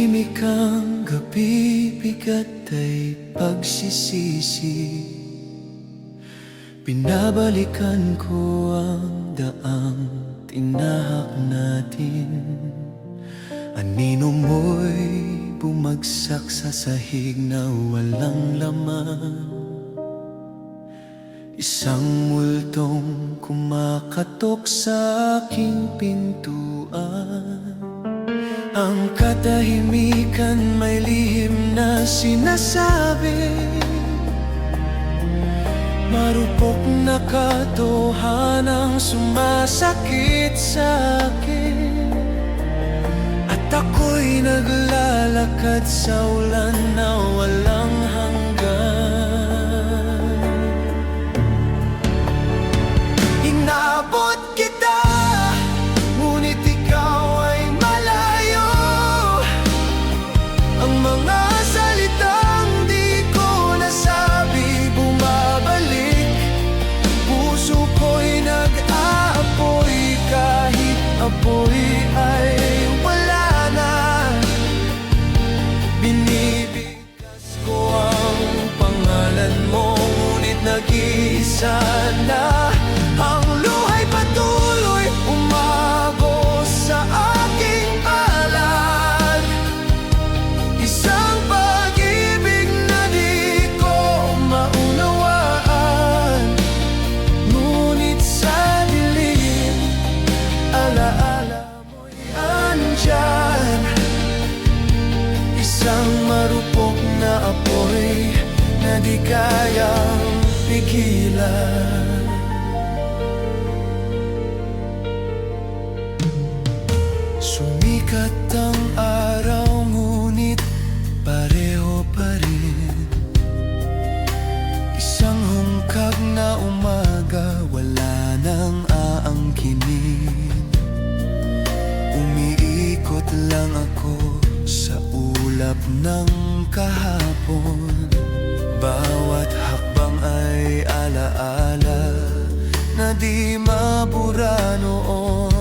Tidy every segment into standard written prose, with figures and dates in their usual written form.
tahimik ang gabi, bigat ay pagsisisi. Binabalikan ko ang daang tinahak natin. Anino mo'y bumagsak sa sahig na walang laman. Isang multong kumakatok sa aking pintuan. Ang katahimikan may lihim na sinasabi. Marupok na katotohanang sumasakit sa akin. At ako'y naglalakad sa ulan na walang hanggan. Inabot kita, ngunit ikaw ay malayo. Ang mga salitang di ko nasabi bumabalik. Puso ko'y nag-aapoy kahit apoy ay wala na. Binibigkas ko ang pangalan mo, ngunit nag-iisa na. Ang luha'y patuloy umagos sa aking palad. Isang pag-ibig na di ko maunawaan. Ngunit sa dilim, alaala mo'y andyan. Isang marupok na apoy na di kayang pigilan. Sumikat ang araw, ngunit pareho pa rin. Isang hungkag na umaga, wala nang aangkinin. Umiikot lang ako sa ulap ng kahapon. Bawat hakbang ay alaala na di mabura noon.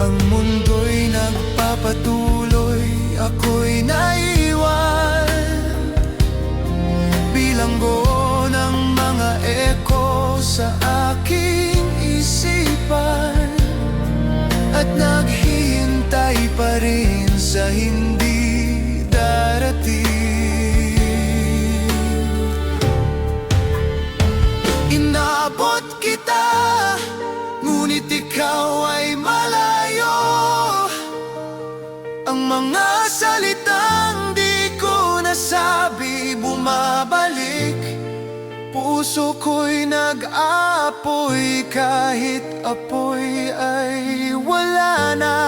Ang mundo'y nagpapatuloy, ako'y naiwan. Bilanggo ng mga eko sa aking isipan. At naghihintay pa rin sa hindi darating. Inabot kita, ngunit ikaw ay malayo. Ang mga salitang di ko nasabi bumabalik. Puso ko'y nag-aapoy kahit apoy ay wala na.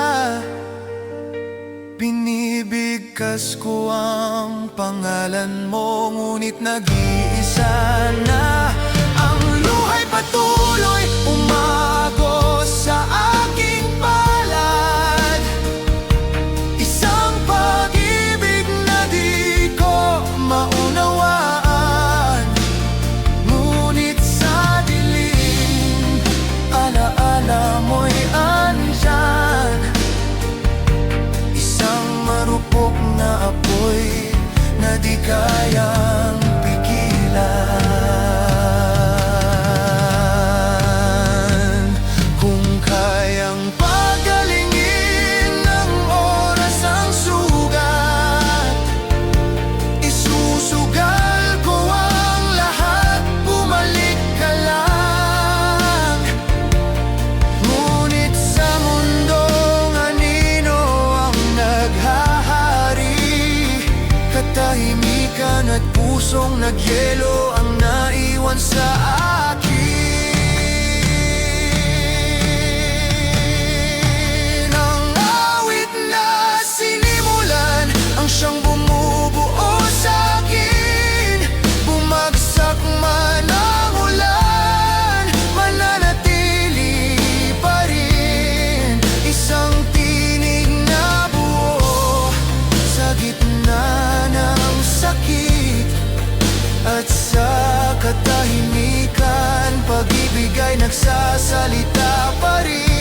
Binibigkas ko ang pangalan mo, ngunit nag-iisa na. Ang luha'y patuloy umagos sa aking palad. Isang pag-ibig na di ko maunawaan. Ngunit sa dilim, alaala mo'y andyan. Isang marupok na apoy na di kayang pigilan. Tahimikan at pusong nagyelo ang naiwan sa akin. Ang awit na sinimulan, ang siyang bumubuo sa akin. Bumagsak man ang ulan, mananatili pa rin. Isang tinig na buo sa gitna sakit. At sa katahimikan, pag-ibig ay nagsasalita pa rin.